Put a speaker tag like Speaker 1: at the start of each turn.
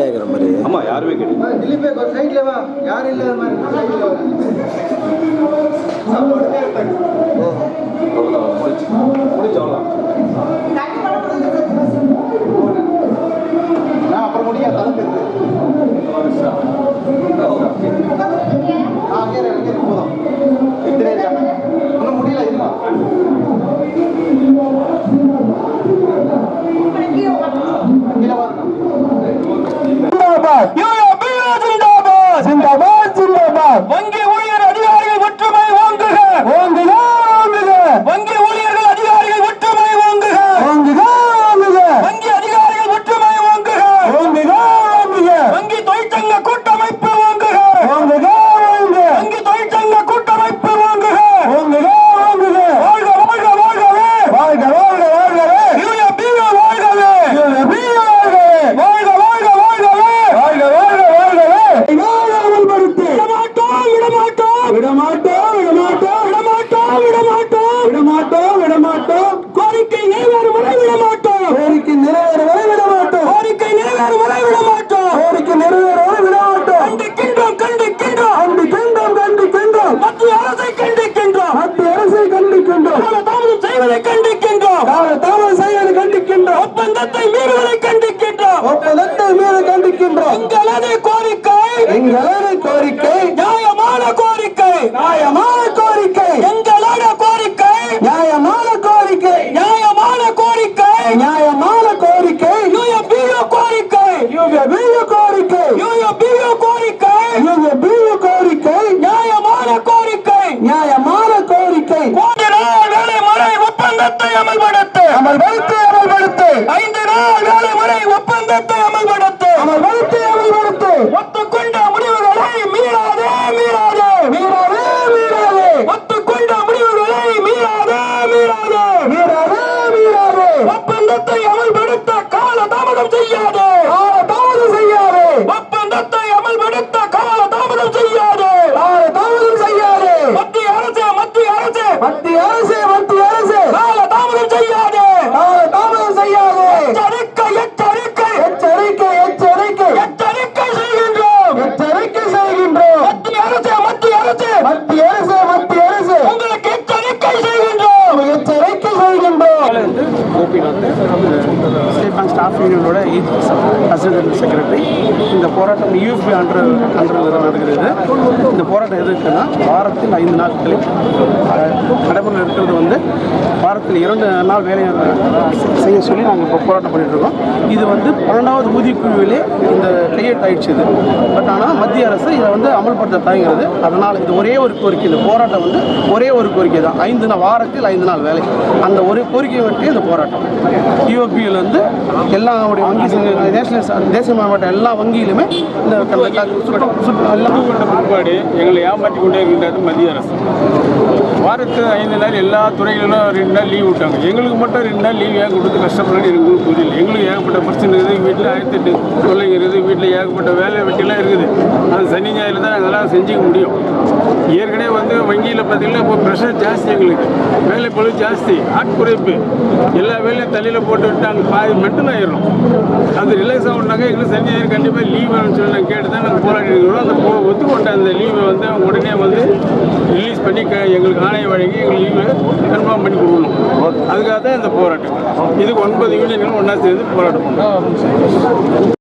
Speaker 1: காலியாகிற மாதிரி.
Speaker 2: ஆமாம், யாருமே கிடையாது.
Speaker 3: திலீபே சைடில் வா, யாரும் இல்லாத மாதிரி அப்புறம் முடியா தலைப்பு போதும் ஒன்றும் முடியல இருமா.
Speaker 4: வங்கி ஊழியர் அதிகாரிகள் ஒற்றுமை ஓங்குக,
Speaker 3: ஓங்குக, ஓங்குக.
Speaker 4: வங்கி ஊழியர்கள் அதிகாரிகள் ஒற்றுமை ஓங்குக,
Speaker 3: ஓங்குக, ஓங்குக.
Speaker 4: வங்கி அதிகாரிகள் ஒற்றுமை ஓங்குக,
Speaker 3: ஓங்குக, ஓங்குக.
Speaker 4: வங்கி தொழிற்சங்க கூட்டமைப்பு ஓங்குக,
Speaker 3: ஓங்குக, ஓங்குக.
Speaker 4: வங்கி தொழிற்சங்க கூட்டமைப்பு ஓங்குக,
Speaker 3: ஓங்குக, ஓங்குக.
Speaker 4: வாழ்க வாழ்க வாழ்கவே,
Speaker 3: வாழ்க, வாழ்க, வாழ்கவே.
Speaker 4: யூஎபிஓ வாழ்கவே,
Speaker 3: யூஎபிஓ வாழ்கவே.
Speaker 4: வாழ்க வாழ்க வாழ்கவே,
Speaker 3: வாழ்க, வாழ்க, வாழ்கவே. அமல்படுத்து.
Speaker 4: விடமாட்டோம் விடமாட்டோம்
Speaker 3: விடமாட்டோம், விடமாட்டோம்.
Speaker 4: விடமாட்டோம் விடமாட்டோம்
Speaker 3: விடமாட்டோம், விடமாட்டோம்.
Speaker 4: கோரிக்கை நிறைவேறும் வரை விடமாட்டோம்,
Speaker 3: கோரிக்கை நிறைவேற வரை விடமாட்டோம்.
Speaker 4: கோரிக்கை நிறைவேறும் வரை விடமாட்டோம்,
Speaker 3: கோரிக்கை நிறைவேற வரை விடமாட்டோம்.
Speaker 4: கண்டிக்கின்றோம் கண்டிக்கின்றோம்,
Speaker 3: கண்டிக்கின்றோம், கண்டிக்கின்றோம்.
Speaker 4: மத்திய அரசை கண்டிக்கின்றோம்,
Speaker 3: மத்திய அரசை கண்டிக்கின்றோம்.
Speaker 4: தாமதம் செய்வதை கண்டிக்கின்றோம்,
Speaker 3: தாமதம் செய்வதை கண்டிக்கின்றோம்.
Speaker 4: ஒப்பந்தத்தை மீறுவதை கண்டிக்கின்றோம்,
Speaker 3: ஒப்பந்தத்தை மீது கண்டிக்கின்றோம்.
Speaker 4: எங்களது கோரிக்கை
Speaker 3: எங்களது கோரிக்கை
Speaker 4: நியாயமான கோரிக்கை,
Speaker 3: நியாயமான கோரிக்கை,
Speaker 4: எங்களது கோரிக்கை
Speaker 3: நியாயமான கோரிக்கை,
Speaker 4: நியாயமான கோரிக்கை,
Speaker 3: நியாயமான கோரிக்கை.
Speaker 4: யூஎபிஓ கோரிக்கை,
Speaker 3: யூஎபிஓ கோரிக்கை,
Speaker 4: யூஎபிஓ கோரிக்கை,
Speaker 3: யூஎபிஓ கோரிக்கை,
Speaker 4: நியாயமான கோரிக்கை,
Speaker 3: நியாயமான கோரிக்கை.
Speaker 4: 3 நாள் வேலைமுறை ஒப்பந்தத்தை அமல்படுத்து,
Speaker 3: அமல்படுத்து, அமல்படுத்து,
Speaker 4: 5 நாள் வேலைமுறை ஒப்பந்தத்தை அமல்படுத்து,
Speaker 3: அமல்படுத்து, அமல்படுத்து.
Speaker 4: ஒத்துக்கொண்ட முடிவுகளை மீறாதே மீறாதே
Speaker 3: மீறாதே, மீறாதே,
Speaker 4: ஒத்துக்கொண்ட முடிவுகளை மீறாதே மீறாதே
Speaker 3: மீறாதே, மீறாதே.
Speaker 4: ஒப்பந்தத்தை அமல்படுத்த கால தாமதம் செய்யாதே,
Speaker 3: தாமதம் செய்யாதே,
Speaker 4: ஒப்பந்தத்தை அமல்படுத்த கால தாமதம் செய்யாதே,
Speaker 3: தாமதம் செய்யாதே.
Speaker 4: மத்திய அரசு மத்திய அரசு
Speaker 3: மத்திய அரசு, மத்திய அரசு
Speaker 4: கால தாமதம் செய்யாதே,
Speaker 3: தாமதம் செய்யாதே.
Speaker 4: எச்சரிக்கை எச்சரிக்கை
Speaker 3: எச்சரிக்கை, எச்சரிக்கை,
Speaker 4: எச்சரிக்கை செய்கின்றோம்,
Speaker 3: எச்சரிக்கை செய்கின்றோம்.
Speaker 4: மத்திய அரசு மத்திய அரசு
Speaker 3: மத்திய அரசு, மத்திய அரசு
Speaker 4: உங்களுக்கு எச்சரிக்கை செய்கின்றோம்.
Speaker 3: எச்சரிக்கை செய்கின்றோம்.
Speaker 5: ஸ்டேட் பேங்க் ஸ்டாஃப் யூனியனோட அசிஸ்டன்ட் செக்ரட்டரி. இந்த போராட்டம் யூஎஃப்பி அண்டரில் நடக்கிறது. இந்த போராட்டம் எதுக்குன்னா வாரத்தில் 5 நாட்களில் நடைமுறையில் இருக்கிறது வந்து வாரத்தில் 2 நாள் வேலை செய்ய சொல்லி நாங்கள் இப்போ போராட்டம் பண்ணிகிட்ருக்கோம். இது வந்து 12வது ஊதியக்குழுவிலே இந்த கையெழுத்து ஆயிடுச்சு இது. பட் ஆனால் மத்திய அரசு இதை வந்து அமல்படுத்த தயங்குறது. அதனால் இது ஒரே ஒரு கோரிக்கை, இந்த போராட்டம் வந்து ஒரே ஒரு கோரிக்கை தான். 5 நாள் வாரத்தில் 5 நாள் வேலை, அந்த ஒரு கோரிக்கையை வட்டி இந்த போராட்டம். யூஎஃப்பியிலேருந்து எல்லா வங்கி தேசிய மாவட்ட எல்லா வங்கியிலுமே இந்த
Speaker 6: பிற்பாடு எங்களை ஏமாற்றி கொண்டே இருக்கின்றது மத்திய அரசு. வாரத்தில் 5 நாள் எல்லா துறைகளிலும் 2 நாள் லீவ் விட்டாங்க. எங்களுக்கு மட்டும் 2 நாள் லீவ் ஏன் கொடுத்து கஷ்டப்படுறது எங்களுக்கு புரியல. எங்களுக்கு ஏகப்பட்ட பிரச்சனை இருக்குது, வீட்டில் 1008 தொல்லைங்க இருக்குது, வீட்டில் ஏகப்பட்ட வேலை வெட்டிலாம் இருக்குது. அது சனி ஞாயிறு தான் அதெல்லாம் செஞ்சுக்க முடியும். ஏற்கனவே வந்து வங்கியில் பார்த்தீங்கன்னா இப்போ ப்ரெஷர் ஜாஸ்தி, எங்களுக்கு வேலை பழு ஜாஸ்தி, ஆட்குறைப்பு, எல்லா வேலையும் தலையில் போட்டு விட்டு நாங்கள் பாதி மென்டல் ஆயிடும். அது ரிலாக்ஸ் ஆகுனாக்கா எங்களுக்கு சனி ஞாயிறு கண்டிப்பாக லீவ் வேணும்னு சொல்லி நாங்கள் கேட்டு தான் நாங்கள் போராடி இருக்கிறோம். அந்த ஒத்துக்கொண்ட அந்த லீவை வந்து அவங்க உடனே வந்து ரிலீஸ் பண்ணி எங்களுக்கு ஆணையம் வழங்கி எங்களுக்கு லீவை கன்ஃபார்ம் பண்ணி கொடுக்கணும். அதுக்காக தான் இந்த போராட்டம். இதுக்கு 9 யூனியன்களும் ஒன்றா சேர்ந்து போராட்டம் பண்ணுறோம்.